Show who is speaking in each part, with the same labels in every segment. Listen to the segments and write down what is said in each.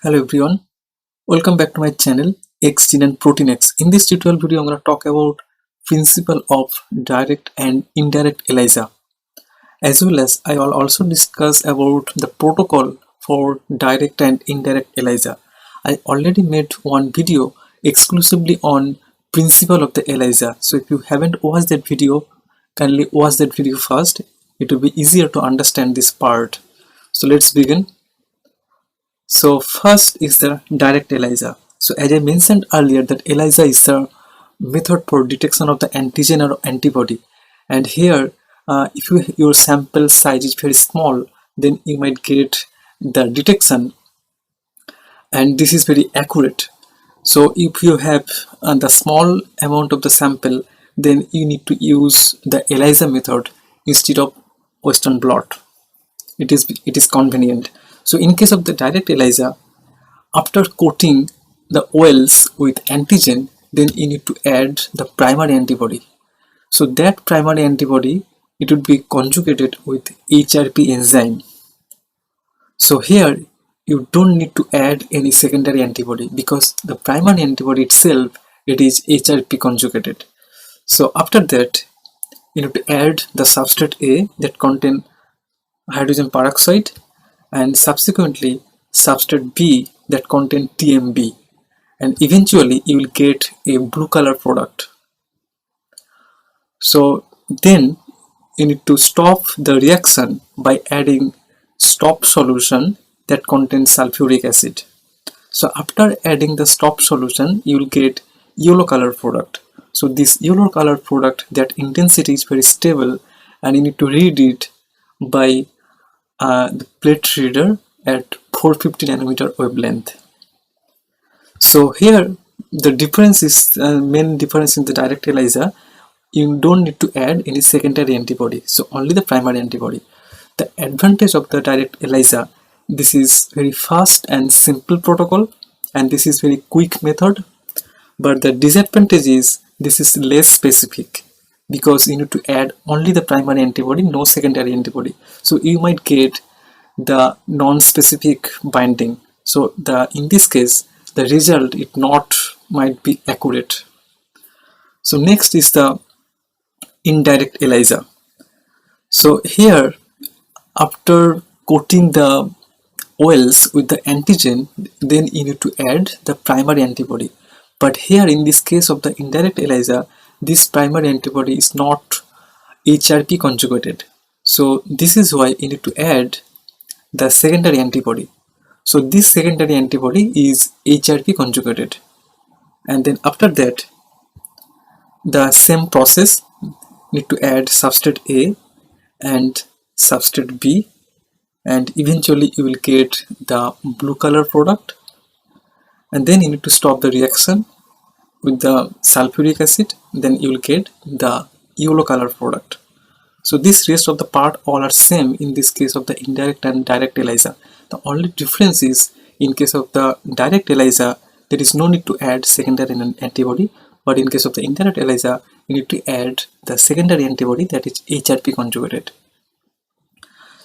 Speaker 1: Hello everyone, welcome back to my channel Xgene and ProteinX. In this tutorial video, I'm going to talk about principle of direct and indirect ELISA, as well as I will also discuss about the protocol for direct and indirect ELISA. I already made one video exclusively on principle of the ELISA. So if you haven't watched that video, kindly watch that video first. It will be easier to understand this part. So let's begin. So first is the direct ELISA. So as I mentioned earlier that ELISA is the method for detection of the antigen or antibody, and here if your sample size is very small, then you might get the detection, and this is very accurate. So if you have the small amount of the sample, then you need to use the ELISA method instead of Western blot. It is convenient. So in case of the direct ELISA, after coating the oils with antigen, then you need to add the primary antibody. So that primary antibody, it would be conjugated with HRP enzyme. So here you don't need to add any secondary antibody because the primary antibody itself, it is HRP conjugated. So after that, you need to add the substrate A that contain hydrogen peroxide, and subsequently substrate B that contain TMB, and eventually you will get a blue color product. So then you need to stop the reaction by adding stop solution that contains sulfuric acid. So after adding the stop solution, you will get yellow color product. So this yellow color product, that intensity is very stable, and you need to read it by the plate reader at 450 nanometer wavelength. So here the difference is main difference in the direct ELISA. You don't need to add any secondary antibody, so only the primary antibody. The advantage of the direct ELISA, this is very fast and simple protocol, and this is very quick method. But the disadvantage is this is less specific, because you need to add only the primary antibody, no secondary antibody. So you might get the non-specific binding. So in this case, the result it not might be accurate. So next is the indirect ELISA. So here, after coating the oils with the antigen, then you need to add the primary antibody. But here in this case of the indirect ELISA, this primary antibody is not HRP conjugated. So this is why you need to add the secondary antibody. So this secondary antibody is HRP conjugated. And then after that, the same process, need to add substrate A and substrate B, and eventually you will get the blue color product. And then you need to stop the reaction with the sulfuric acid, then you will get the yellow color product. So this rest of the part all are same in this case of the indirect and direct ELISA. The only difference is in case of the direct ELISA, there is no need to add secondary antibody, but in case of the indirect ELISA, you need to add the secondary antibody, that is HRP conjugated.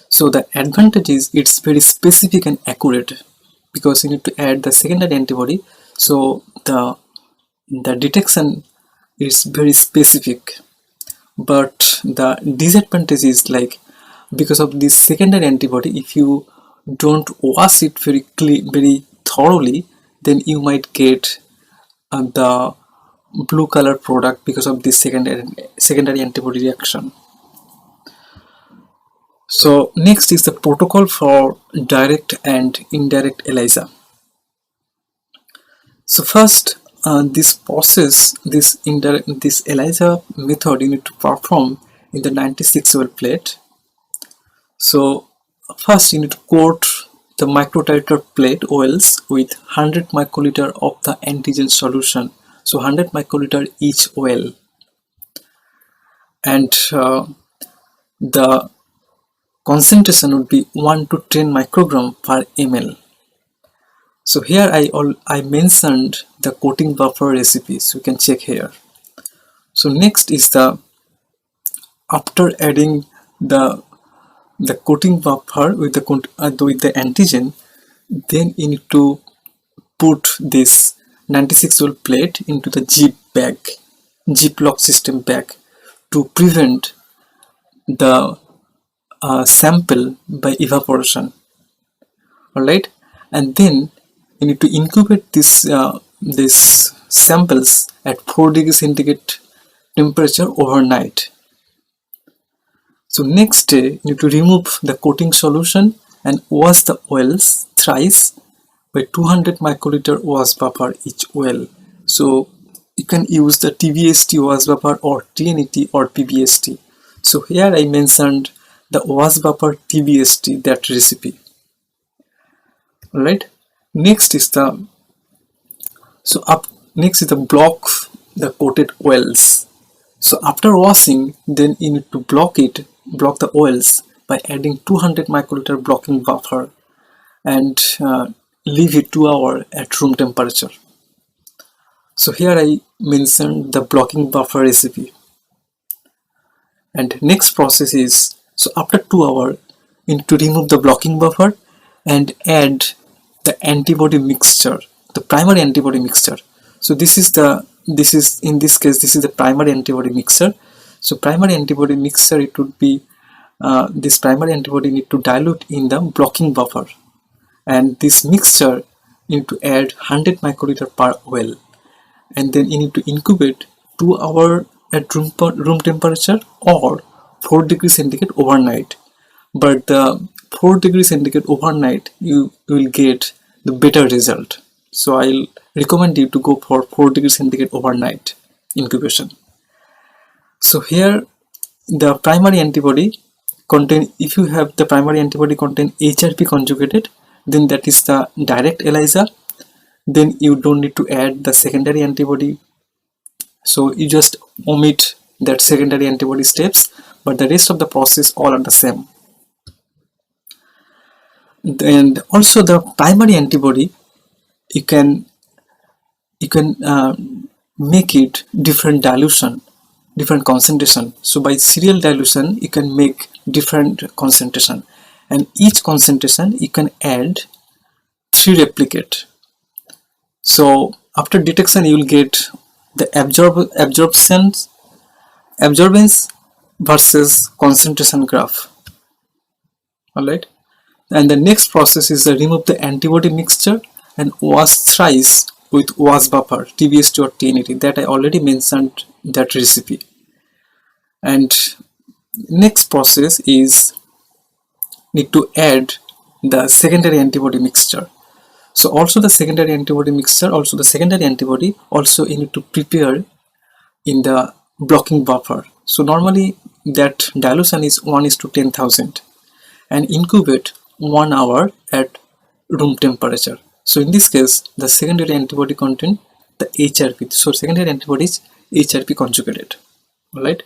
Speaker 1: So the advantage is it's very specific and accurate, because you need to add the secondary antibody, so the detection is very specific. But the disadvantage is, like, because of this secondary antibody, if you don't wash it very thoroughly, then you might get the blue color product because of this secondary antibody reaction. So next is the protocol for direct and indirect ELISA. So first, this process, this ELISA method, you need to perform in the 96 well plate. So first you need to coat the microtiter plate oils with 100 microliter of the antigen solution. So 100 microliter each oil, and the concentration would be 1 to 10 microgram per ml. So here I mentioned the coating buffer recipe, so you can check here. So next is the, after adding the coating buffer with the antigen, then you need to put this 96 well plate into the Ziploc system bag to prevent the sample by evaporation. Alright, and then you need to incubate these samples at 4 degrees centigrade temperature overnight. So next day you need to remove the coating solution and wash the oils thrice by 200 microliter wash buffer each oil. So you can use the TBST wash buffer or TNET or PBST. So here I mentioned the wash buffer TBST, that recipe. Alright, next is the block the coated oils. So after washing, then you need to block the oils by adding 200 microliter blocking buffer and leave it 2 hours at room temperature. So here I mentioned the blocking buffer recipe. And next process is, so after 2 hours you need to remove the blocking buffer and add the antibody mixture, the primary antibody mixture. So this is in this case the primary antibody mixture. So primary antibody mixture, it would be this primary antibody need to dilute in the blocking buffer, and this mixture you need to add 100 microliter per oil, and then you need to incubate 2 hours at room temperature or 4 degrees centigrade overnight. But the 4 degrees centigrade overnight you will get the better result. So I'll recommend you to go for 4 degrees centigrade overnight incubation. So here the primary antibody contain, if you have the primary antibody contain HRP conjugated, then that is the direct ELISA. Then you don't need to add the secondary antibody. So you just omit that secondary antibody steps, but the rest of the process all are the same. And also the primary antibody, you can make it different dilution, different concentration. So by serial dilution you can make different concentration, and each concentration you can add 3 replicate. So after detection you will get the absorbance versus concentration graph. Alright, and the next process is to remove the antibody mixture and wash thrice with wash buffer, TBST or TNET, that I already mentioned that recipe. And next process is need to add the secondary antibody mixture. So also the secondary antibody mixture, also the secondary antibody also you need to prepare in the blocking buffer. So normally that dilution is 1:10,000 and incubate 1 hour at room temperature. So in this case the secondary antibody contain the HRP. So secondary antibody is HRP conjugated. Alright.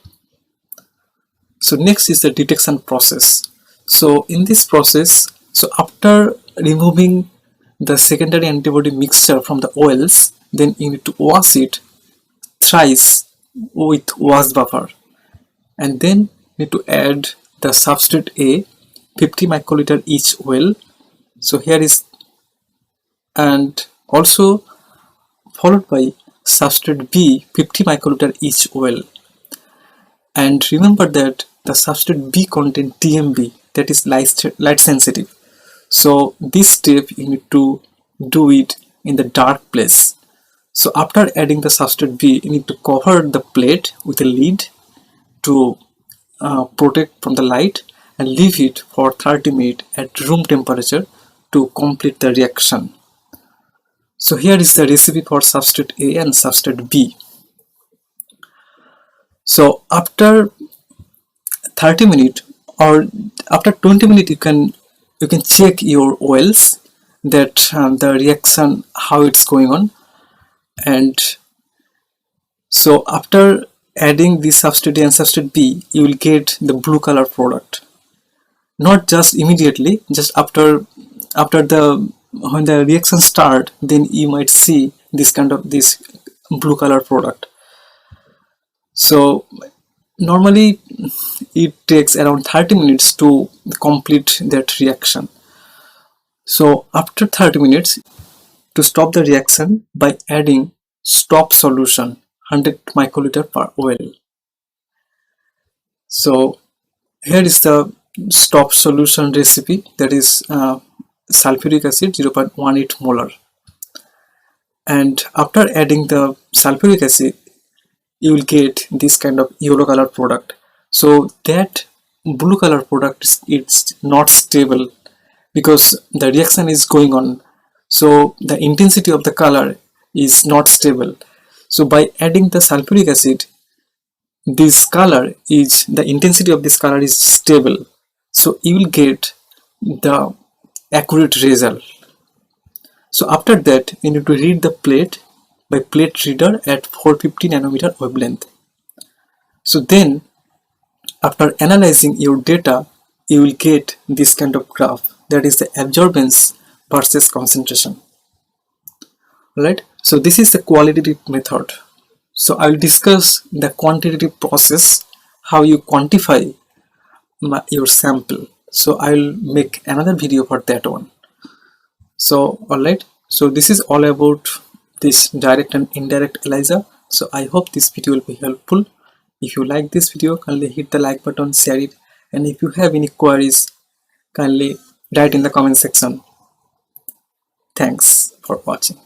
Speaker 1: So next is the detection process. So in this process, so after removing the secondary antibody mixture from the oils, then you need to wash it thrice with wash buffer, and then need to add the substrate A 50 microliter each oil. So here is, and also followed by substrate B 50 microliter each oil. And remember that the substrate B contain TMB, that is light sensitive. So this step you need to do it in the dark place. So after adding the substrate B, you need to cover the plate with a lid to protect from the light and leave it for 30 minutes at room temperature to complete the reaction. So here is the recipe for substrate A and substrate B. So after 30 minutes or after 20 minutes you can check your oils that the reaction how it's going on. And so after adding the substrate A and substrate B, you will get the blue color product. Not just immediately, just after when the reaction start, then you might see this blue color product. So normally it takes around 30 minutes to complete that reaction. So after 30 minutes to stop the reaction by adding stop solution 100 microliter per OL. So here is the stop solution recipe, that is sulfuric acid 0.18 molar. And after adding the sulfuric acid, you will get this kind of yellow color product. So that blue color product it's not stable because the reaction is going on. So the intensity of the color is not stable. So by adding the sulfuric acid, the intensity of this color is stable. So you will get the accurate result. So after that, you need to read the plate by plate reader at 450 nanometer wavelength. So then, after analyzing your data, you will get this kind of graph, that is the absorbance versus concentration. Alright, so this is the qualitative method. So I will discuss the quantitative process, how you quantify your sample. So I will make another video for that one. So alright, so this is all about this direct and indirect ELISA. So I hope this video will be helpful. If you like this video, kindly hit the like button, share it, and if you have any queries, kindly write in the comment section. Thanks for watching.